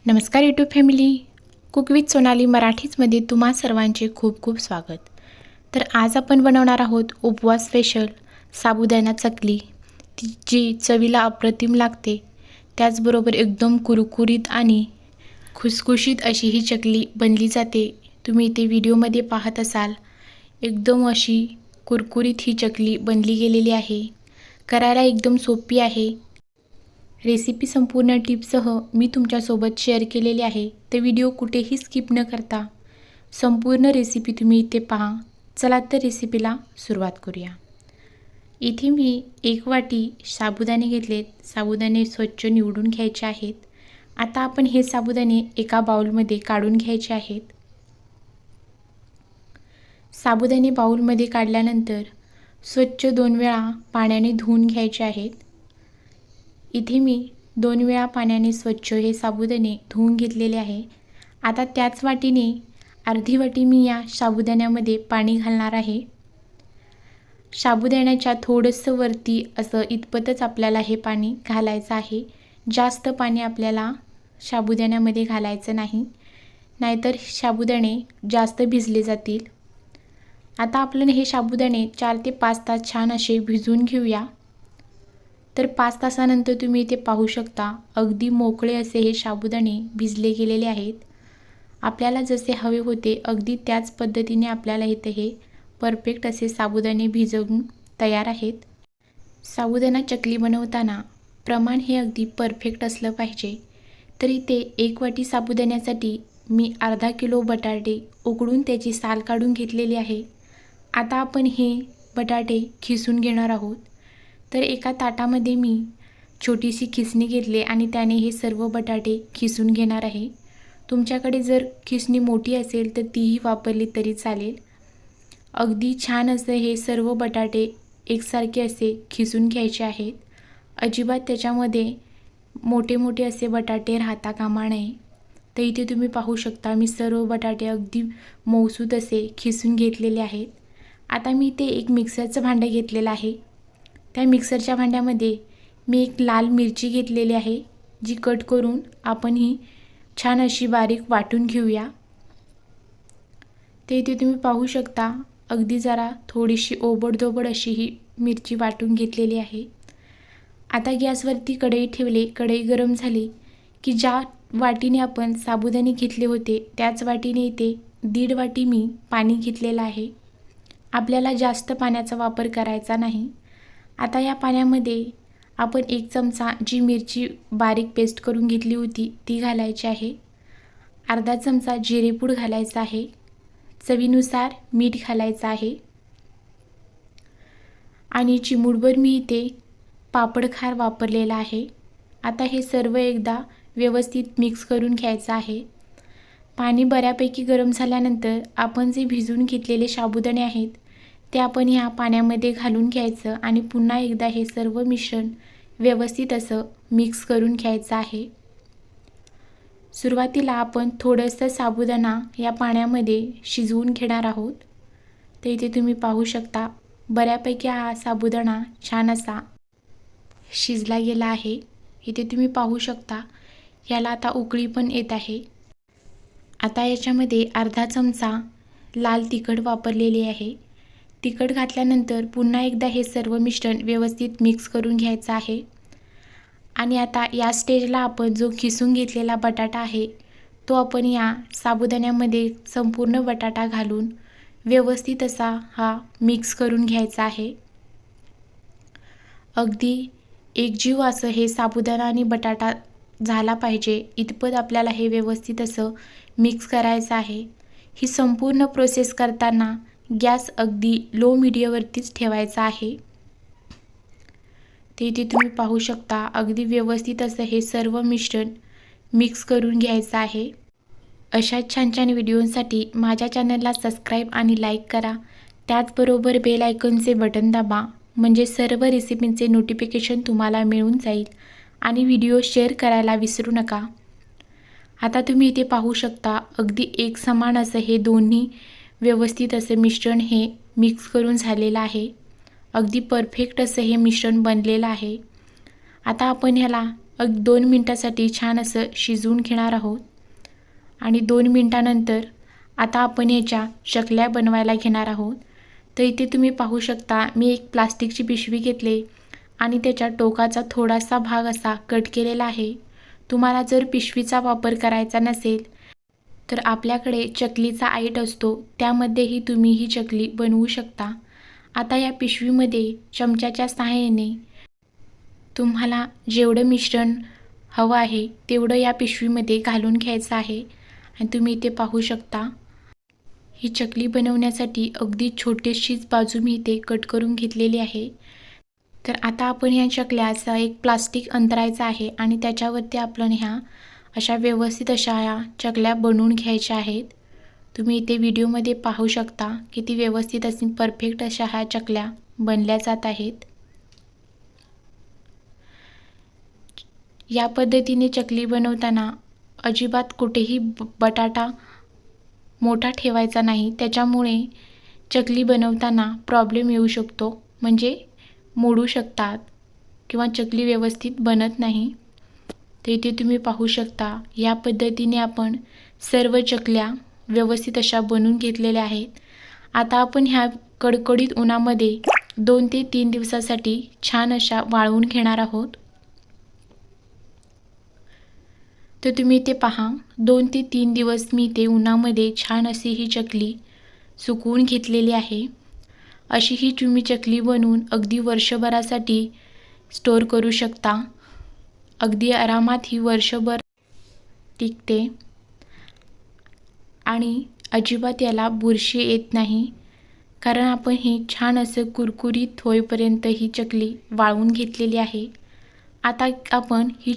नमस्कार YouTube family, cook with Sonali मराठीजमध्ये तुम्हा सर्वांचे खूप खूप स्वागत. तर आज आपण बनवणार आहोत उपवास स्पेशल साबुदाणा चकली, जी चवीला अप्रतिम लागते. त्याचबरोबर एकदम कुरकुरीत आणि खुसखुशीत अशी ही चकली बनली जाते. तुम्ही इथे व्हिडिओमध्ये पाहत असाल, एकदम अशी कुरकुरीत ही चकली बनली गेलेली आहे. करायला एकदम सोपी आहे. रेसिपी संपूर्ण टिप्ससह मी तुमच्यासोबत शेअर केलेली आहे. तर व्हिडिओ कुठेही स्किप न करता संपूर्ण रेसिपी तुम्ही इथे पहा. चला तर रेसिपीला सुरुवात करूया. इथे मी 1 वाटी साबुदाणे घेतलेत. साबुदाणे स्वच्छ निवडून घ्यायचे आहेत. आता आपण हे साबुदाणे एका बाउलमध्ये काढून घ्यायचे आहेत. साबुदाणे बाउलमध्ये काढल्यानंतर स्वच्छ 2 वेळा पाण्याने धुवून घ्यायचे आहेत. इथे मी 2 वेळा पाण्याने स्वच्छ हे साबुदाणे धुवून घेतलेले आहे. आता त्याच वाटीने अर्धी वाटी मी या साबुदाण्यामध्ये पाणी घालणार आहे. साबुदाण्याच्या थोडंसं वरती असं इतपतच आपल्याला हे पाणी घालायचं आहे. जास्त पाणी आपल्याला साबुदाण्यामध्ये घालायचं नाही, नाहीतर साबुदाणे जास्त भिजले जातील. आता आपल्याला हे साबुदाणे 4 ते 5 तास छान असे भिजवून घेऊया. तर 5 तासानंतर तुम्ही इथे पाहू शकता, अगदी मोकळे असे हे साबुदाणे भिजले गेलेले आहेत. आपल्याला जसे हवे होते अगदी त्याच पद्धतीने आपल्याला इथे हे परफेक्ट असे साबुदाणे भिजवून तयार आहेत. साबुदाणा चकली बनवताना प्रमाण हे अगदी परफेक्ट असलं पाहिजे. तर इथे 1 वाटी साबुदाण्यासाठी मी अर्धा किलो बटाटे उकडून त्याची साल काढून घेतलेली आहे. आता आपण हे बटाटे खिसून घेणार आहोत. तर एका ताटामध्ये मी छोटीशी खिसणी घेतली आणि त्याने हे सर्व बटाटे खिसून घेणार आहे. तुमच्याकडे जर खिसणी मोठी असेल तर तीही वापरली तरी चालेल. अगदी छान असं हे सर्व बटाटे एकसारखे असे खिसून घ्यायचे आहेत. अजिबात त्याच्यामध्ये मोठे मोठे असे बटाटे राहता कामा नये. तर इथे तुम्ही पाहू शकता, मी सर्व बटाटे अगदी मऊसूत असे खिसून घेतलेले आहेत. आता मी इथे एक मिक्सरचं भांडं घेतलेलं आहे. त्या मिक्सरच्या भांड्यामध्ये मी एक लाल मिरची घेतलेली आहे, जी कट करून आपण ही छान अशी बारीक वाटून घेऊया. ते इथे तुम्ही पाहू शकता, अगदी जरा थोडीशी ओबडधोबड अशी ही मिरची वाटून घेतलेली आहे. आता गॅसवरती कढई ठेवली. कढई गरम झाली की ज्या वाटीने आपण साबुदाणे घेतले होते त्याच वाटीने इथे 1.5 वाटी मी पाणी घेतलेलं आहे. आपल्याला जास्त पाण्याचा वापर करायचा नाही. आता या पाण्यामध्ये आपण 1 चमचा जी मिरची बारीक पेस्ट करून घेतली होती ती घालायची आहे. अर्धा चमचा जिरेपूड घालायचा आहे. चवीनुसार मीठ घालायचं आहे. आणि चिमूटभर मी इथे पापड खार वापरलेला आहे. आता हे सर्व एकदा व्यवस्थित मिक्स करून घ्यायचं आहे. पाणी बऱ्यापैकी गरम झाल्यानंतर आपण जे भिजवून घेतलेले साबुदाणे आहेत ते आपण ह्या पाण्यामध्ये घालून घ्यायचं आणि पुन्हा एकदा हे सर्व मिश्रण व्यवस्थित असं मिक्स करून घ्यायचं आहे. सुरुवातीला आपण थोडंसं साबुदाणा या पाण्यामध्ये शिजवून घेणार आहोत. तर इथे तुम्ही पाहू शकता, बऱ्यापैकी हा साबुदाणा छान असा शिजला गेला आहे. इथे तुम्ही पाहू शकता, याला आता उकळी पण येत आहे. आता याच्यामध्ये अर्धा चमचा लाल तिखट वापरलेली आहे. तिखट घातल्यानंतर पुन्हा एकदा हे सर्व मिश्रण व्यवस्थित मिक्स करून घ्यायचं आहे. आणि आता या स्टेजला आपण जो खिसून घेतलेला बटाटा आहे तो आपण या साबुदाण्यामध्ये संपूर्ण बटाटा घालून व्यवस्थित असा हा मिक्स करून घ्यायचा आहे. अगदी एकजीव असं हे साबुदाणा आणि बटाटा झाला पाहिजे इतपत आपल्याला हे व्यवस्थित असं मिक्स करायचं आहे. ही संपूर्ण प्रोसेस करताना गॅस अगदी लो मीडियमवरतीच ठेवायचा आहे. ते इथे तुम्ही पाहू शकता, अगदी व्यवस्थित असं हे सर्व मिश्रण मिक्स करून घ्यायचं आहे. अशा छान छान व्हिडिओसाठी माझ्या चॅनलला सबस्क्राईब आणि लाईक करा. त्याचबरोबर बेल आयकॉनचे बटन दाबा, म्हणजे सर्व रेसिपींचे नोटिफिकेशन तुम्हाला मिळून जाईल. आणि व्हिडिओ शेअर करायला विसरू नका. आता तुम्ही इथे पाहू शकता, अगदी एक समान असं हे दोन्ही व्यवस्थित असं मिश्रण हे मिक्स करून झालेलं आहे. अगदी परफेक्ट असं हे मिश्रण बनलेलं आहे. आता आपण ह्याला 2 मिनटासाठी छान असं शिजवून घेणार आहोत. आणि 2 मिनटानंतर आता आपण याच्या चकल्या बनवायला घेणार आहोत. तर इथे तुम्ही पाहू शकता मी एक प्लास्टिकची पिशवी घेतली आणि त्याच्या टोकाचा थोडासा भाग असा कट केलेला आहे. तुम्हाला जर पिशवीचा वापर करायचा नसेल तर आपल्याकडे चकलीचा आईट असतो, त्यामध्येही तुम्ही ही चकली बनवू शकता. आता या पिशवीमध्ये चमच्याच्या सहाय्याने तुम्हाला जेवढं मिश्रण हवं आहे तेवढं या पिशवीमध्ये घालून घ्यायचं आहे. आणि तुम्ही इथे पाहू शकता ही चकली बनवण्यासाठी अगदी छोटीशीच बाजू मी इथे कट करून घेतलेली आहे. तर आता आपण ह्या चकल्याचा एक प्लास्टिक अंतरायचं आहे आणि त्याच्यावरती आपण ह्या अशा व्यवस्थित अशा ह्या चकल्या बनवून घ्यायच्या आहेत. तुम्ही इथे व्हिडिओमध्ये पाहू शकता किती व्यवस्थित अशी परफेक्ट अशा ह्या चकल्या बनल्या जात आहेत. या पद्धतीने चकली बनवताना अजिबात कुठेही बटाटा मोठा ठेवायचा नाही, त्याच्यामुळे चकली बनवताना प्रॉब्लेम येऊ शकतो, म्हणजे मोडू शकतात किंवा चकली व्यवस्थित बनत नाही. तर इथे तुम्ही पाहू शकता या पद्धतीने आपण सर्व चकल्या व्यवस्थित अशा बनवून घेतलेल्या आहेत. आता आपण ह्या कडकडीत उन्हामध्ये 2 ते 3 दिवसासाठी छान अशा वाळवून घेणार आहोत. तर तुम्ही इथे पहा 2 ते 3 दिवस मी ते उन्हामध्ये छान अशी ही चकली सुकवून घेतलेली आहे. अशी ही तुम्ही चकली बनवून अगदी वर्षभरासाठी स्टोअर करू शकता. अगदी आरामात ही वर्षभर टिकते आणि अजिबात याला बुरशी येत नाही, कारण आपण ही छान असं कुरकुरीत होईपर्यंत ही चकली वाळवून घेतलेली आहे. आता आपण ही